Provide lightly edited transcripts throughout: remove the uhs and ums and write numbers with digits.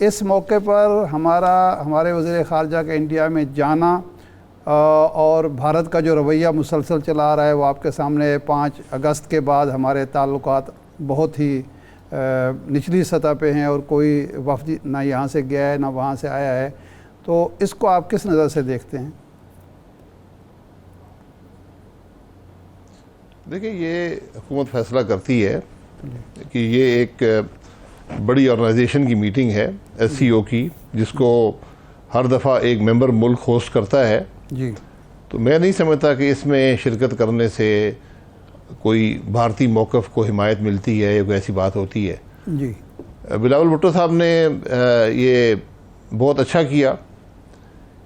इस मौके पर हमारे वज़ीर ख़ारजा का इंडिया में जाना और भारत का जो रवैया मुसलसल चला आ रहा है वो आपके सामने है। 5 अगस्त के बाद हमारे ताल्लुकात बहुत ही निचली सतह पे हैं और कोई वफ़द ना यहाँ से गया है ना वहाँ से आया है, तो इसको आप किस नज़र से देखते हैं? देखिए, ये हुकूमत फ़ैसला करती है कि ये एक बड़ी ऑर्गेनाइजेशन की मीटिंग है SCO की, जिसको हर दफ़ा एक मेंबर मुल्क होस्ट करता है जी। तो मैं नहीं समझता कि इसमें शिरकत करने से कोई भारतीय मौक़िफ़ को हिमायत मिलती है या कोई ऐसी बात होती है जी। बिलावल भुट्टो साहब ने ये बहुत अच्छा किया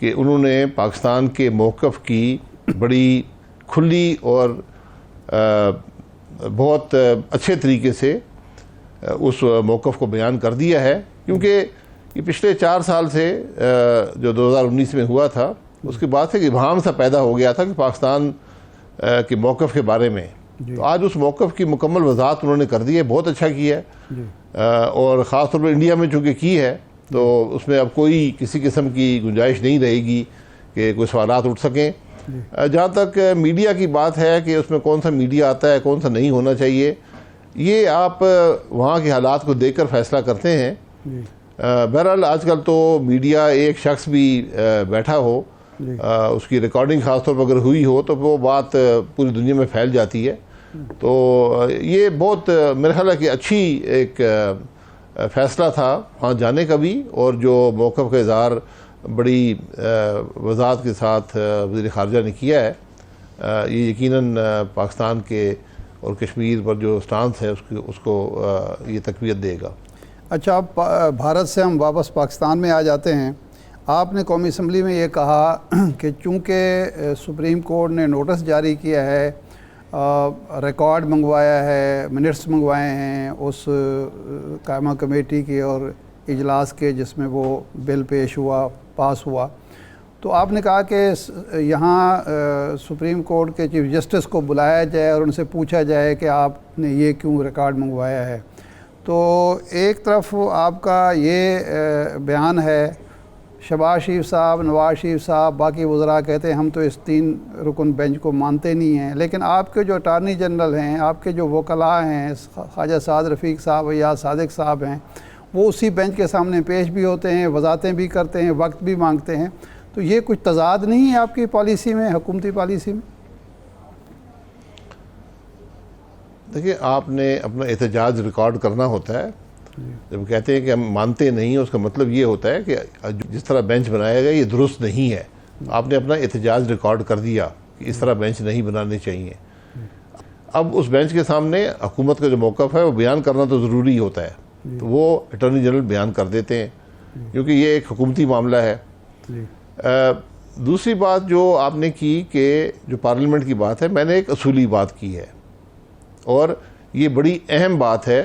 कि उन्होंने पाकिस्तान के मौक़िफ़ की बड़ी खुली और बहुत अच्छे तरीके से उस मौक़िफ़ को बयान कर दिया है, क्योंकि ये पिछले 4 साल से जो 2019 में हुआ था उसके बाद से इबहम सा पैदा हो गया था कि पाकिस्तान के मौक़िफ़ के बारे में। तो आज उस मौक़िफ़ की मुकम्मल वजाहत उन्होंने कर दी है, बहुत अच्छा किया है। और ख़ास तौर पर इंडिया में चूँकि की है तो उसमें अब कोई किसी किस्म की गुंजाइश नहीं रहेगी कि कोई सवालात उठ सकें। जहाँ तक मीडिया की बात है कि उसमें कौन सा मीडिया आता है, कौन सा नहीं होना चाहिए, ये आप वहाँ के हालात को देखकर फ़ैसला करते हैं। बहरहाल आजकल तो मीडिया एक शख्स भी बैठा हो, उसकी रिकॉर्डिंग ख़ास तौर पर अगर हुई हो तो वो बात पूरी दुनिया में फैल जाती है। तो ये बहुत मेरे ख्याल है कि अच्छी एक फ़ैसला था वहाँ जाने का भी, और जो मौक़िफ़ का इज़हार बड़ी वज़ाहत के साथ वज़ीर ख़ारजा ने किया है, ये यकीनन पाकिस्तान के और कश्मीर पर जो स्टांस है उसको ये तक़वियत देगा। अच्छा, अब भारत से हम वापस पाकिस्तान में आ जाते हैं। आपने कौमी असम्बली में ये कहा कि चूँकि सुप्रीम कोर्ट ने नोटिस जारी किया है, रिकॉर्ड मंगवाया है, मिनट्स मंगवाए हैं उस कायमा कमेटी के और इजलास के जिसमें वो बिल पेश हुआ, पास हुआ, तो आपने कहा कि यहाँ सुप्रीम कोर्ट के चीफ जस्टिस को बुलाया जाए और उनसे पूछा जाए कि आपने ये क्यों रिकॉर्ड मंगवाया है। तो एक तरफ आपका ये बयान है, शहबाज शरीफ साहब, नवाज शरीफ साहब, बाकी वज़रा कहते हैं हम तो इस 3 रुकन बेंच को मानते नहीं हैं, लेकिन आपके जो अटार्नी जनरल हैं, आपके जो वकला हैं, ख्वाजा साद रफ़ीक साहब या सादिक साहब हैं, वो उसी बेंच के सामने पेश भी होते हैं, वज़ाहतें भी करते हैं, वक्त भी मांगते हैं। तो ये कुछ तज़ाद नहीं है आपकी पॉलिसी में, हुकूमती पॉलिसी में? देखिए, आपने अपना एहतजाज रिकॉर्ड करना होता है। जब कहते हैं कि हम मानते नहीं हैं, उसका मतलब ये होता है कि जिस तरह बेंच बनाया गया ये दुरुस्त नहीं है। आपने अपना एहतजाज रिकॉर्ड कर दिया कि इस तरह बेंच नहीं बनाने चाहिए। अब उस बेंच के सामने हुकूमत का जो मौक़िफ़ है वो बयान करना तो ज़रूरी होता है, तो वो अटॉर्नी जनरल बयान कर देते हैं, क्योंकि ये एक हुकूमती मामला है। दूसरी बात जो आपने की कि जो पार्लियामेंट की बात है, मैंने एक असूली बात की है और ये बड़ी अहम बात है।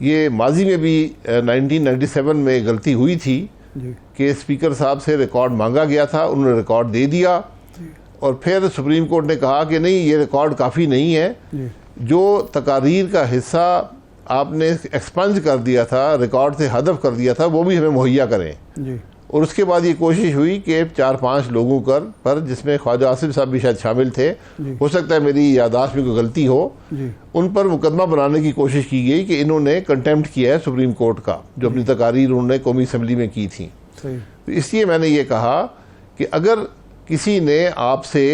ये माजी में भी 1997 में गलती हुई थी कि स्पीकर साहब से रिकॉर्ड मांगा गया था, उन्होंने रिकॉर्ड दे दिया और फिर सुप्रीम कोर्ट ने कहा कि नहीं, ये रिकॉर्ड काफ़ी नहीं है, जो तकारीर का हिस्सा आपने एक्सपंज कर दिया था, रिकॉर्ड से हदफ कर दिया था, वो भी हमें मुहैया करें। और उसके बाद ये कोशिश हुई कि 4-5 लोगों पर, जिसमें ख्वाजा आसिफ साहब भी शायद शामिल थे, हो सकता है मेरी यादाश्त में कोई गलती हो, उन पर मुकदमा बनाने की कोशिश की गई कि इन्होंने कंटेम्प्ट किया है सुप्रीम कोर्ट का, जो अपनी तकारीर उन्होंने कौमी असम्बली में की थी। तो इसलिए मैंने ये कहा कि अगर किसी ने आपसे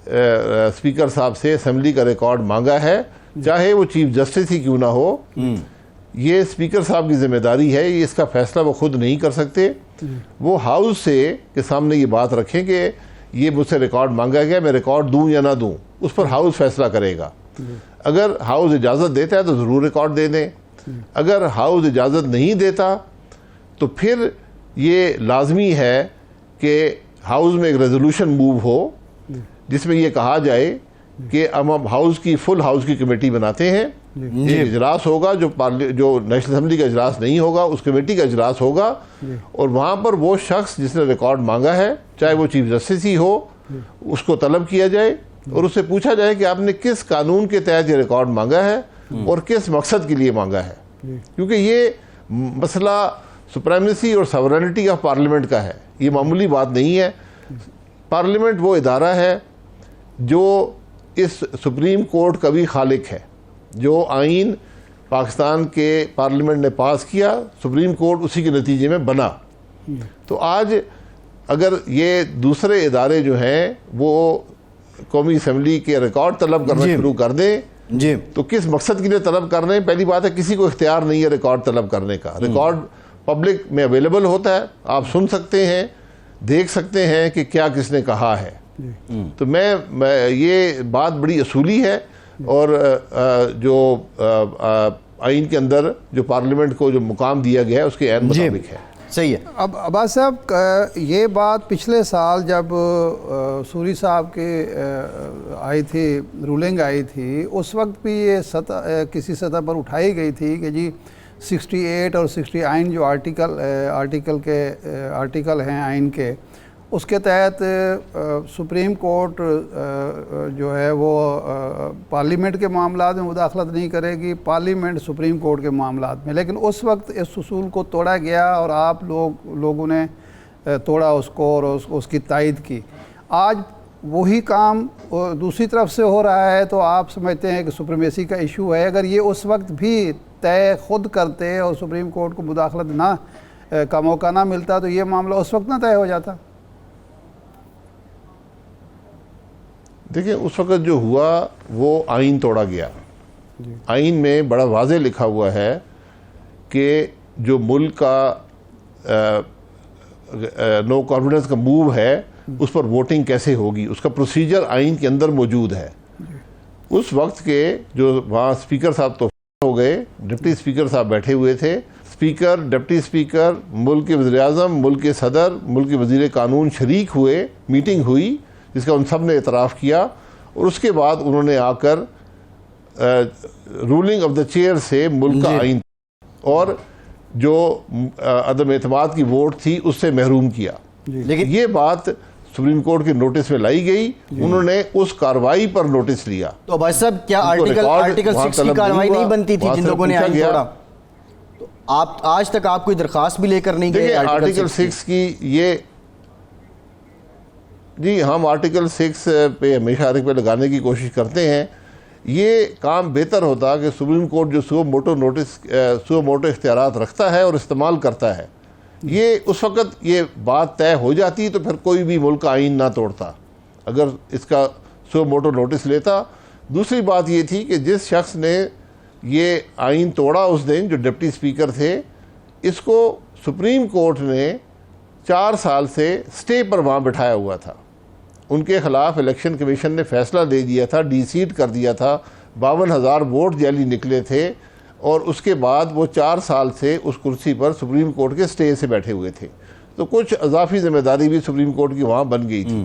स्पीकर साहब से असम्बली का रिकॉर्ड मांगा है, चाहे वो चीफ जस्टिस ही क्यों ना हो, ये स्पीकर साहब की जिम्मेदारी है, ये इसका फैसला वो खुद नहीं कर सकते। वो हाउस से के सामने ये बात रखें कि ये मुझसे रिकॉर्ड मांगा गया, मैं रिकॉर्ड दूं या ना दूं, उस पर हाउस फैसला करेगा। अगर हाउस इजाज़त देता है तो ज़रूर रिकॉर्ड दे दें, अगर हाउस इजाज़त नहीं देता तो फिर ये लाजमी है कि हाउस में एक रेजोल्यूशन मूव हो जिसमें ये कहा जाए कि हम हाउस की फुल हाउस की कमेटी बनाते हैं, एक इजलास होगा जो नेशनल असम्बली का इजलास नहीं होगा, उस कमेटी का इजलास होगा, और वहाँ पर वो शख्स जिसने रिकॉर्ड मांगा है, चाहे वो चीफ जस्टिस ही हो, उसको तलब किया जाए और उससे पूछा जाए कि आपने किस कानून के तहत ये रिकॉर्ड मांगा है और किस मकसद के लिए मांगा है। क्योंकि ये मसला सुप्रीमेसी और सॉवरेनिटी ऑफ पार्लियामेंट का है। ये मामूली बात नहीं है। पार्लियामेंट वो इदारा है जो इस सुप्रीम कोर्ट का भी खालिक है। जो आइन पाकिस्तान के पार्लियामेंट ने पास किया, सुप्रीम कोर्ट उसी के नतीजे में बना। तो आज अगर ये दूसरे इदारे जो हैं वो कौमी असम्बली के रिकॉर्ड तलब करना शुरू कर दें जी, तो किस मकसद के लिए तलब कर रहे हैं? पहली बात है, किसी को इख्तियार नहीं है रिकॉर्ड तलब करने का। रिकॉर्ड पब्लिक में अवेलेबल होता है, आप सुन सकते हैं, देख सकते हैं कि क्या किसने कहा है। तो मैं ये बात बड़ी असूली है और जो आइन के अंदर जो पार्लियामेंट को जो मुकाम दिया गया है उसके ऐन मुताबिक है। सही है। अब अब्बास साहब, ये बात पिछले साल जब सूरी साहब के आई थी, रूलिंग आई थी, उस वक्त भी ये किसी सतह पर उठाई गई थी कि जी 68 और 69 जो आर्टिकल हैं आइन के, उसके तहत सुप्रीम कोर्ट जो है वो पार्लियामेंट के मामलात में मुदाखलत नहीं करेगी, पार्लियामेंट सुप्रीम कोर्ट के मामलात में। लेकिन उस वक्त इस उसूल को तोड़ा गया और आप लोगों ने तोड़ा उसको और उसकी तायद की। आज वही काम दूसरी तरफ से हो रहा है, तो आप समझते हैं कि सुप्रीमेसी का इशू है। अगर ये उस वक्त भी तय खुद करते और सुप्रीम कोर्ट को मुदाखलत का मौका ना मिलता तो ये मामला उस वक्त ना तय हो जाता? देखिए, उस वक्त जो हुआ वो आइन तोड़ा गया। आइन में बड़ा वाज़े लिखा हुआ है कि जो मुल्क का नो कॉन्फिडेंस का मूव है उस पर वोटिंग कैसे होगी, उसका प्रोसीजर आइन के अंदर मौजूद है। उस वक्त के जो वहाँ स्पीकर साहब तो हो गए, डिप्टी स्पीकर साहब बैठे हुए थे। स्पीकर, डिप्टी स्पीकर, मुल्क के वज़ीर-ए-आज़म, मुल्क के सदर, मुल्क के वज़ीर कानून शरीक हुए, मीटिंग हुई जिसका उन सब ने इतराफ़ किया और उसके बाद उन्होंने आकर रूलिंग ऑफ द चेयर से मुल्क का आइन और जो अदम एतमाद की वोट थी उससे महरूम किया। लेकिन ये बात सुप्रीम कोर्ट के नोटिस में लाई गई, उन्होंने उस कार्रवाई पर नोटिस लिया। तो भाई साहब, क्या आर्टिकल 6 की कार्रवाई नहीं बनती थी जिन लोगों ने आइन तोड़ा? तो आप आज तक आप कोई दरखास्त भी लेकर नहीं गए आर्टिकल 6 की? ये जी, हम आर्टिकल 6 पे हमेशा आरिफ पे लगाने की कोशिश करते हैं। ये काम बेहतर होता कि सुप्रीम कोर्ट जो सुओ मोटो इख्तियारात रखता है और इस्तेमाल करता है, ये उस वक़्त ये बात तय हो जाती तो फिर कोई भी मुल्क का आइन ना तोड़ता अगर इसका सुओ मोटो नोटिस लेता। दूसरी बात ये थी कि जिस शख्स ने ये आइन तोड़ा उस दिन, जो डिप्टी स्पीकर थे, इसको सुप्रीम कोर्ट ने 4 साल से स्टे पर वहाँ बिठाया हुआ था। उनके खिलाफ इलेक्शन कमीशन ने फैसला दे दिया था, डीसीट कर दिया था, 52,000 वोट जाली निकले थे और उसके बाद वो 4 साल से उस कुर्सी पर सुप्रीम कोर्ट के स्टे से बैठे हुए थे। तो कुछ अजाफी जिम्मेदारी भी सुप्रीम कोर्ट की वहाँ बन गई थी।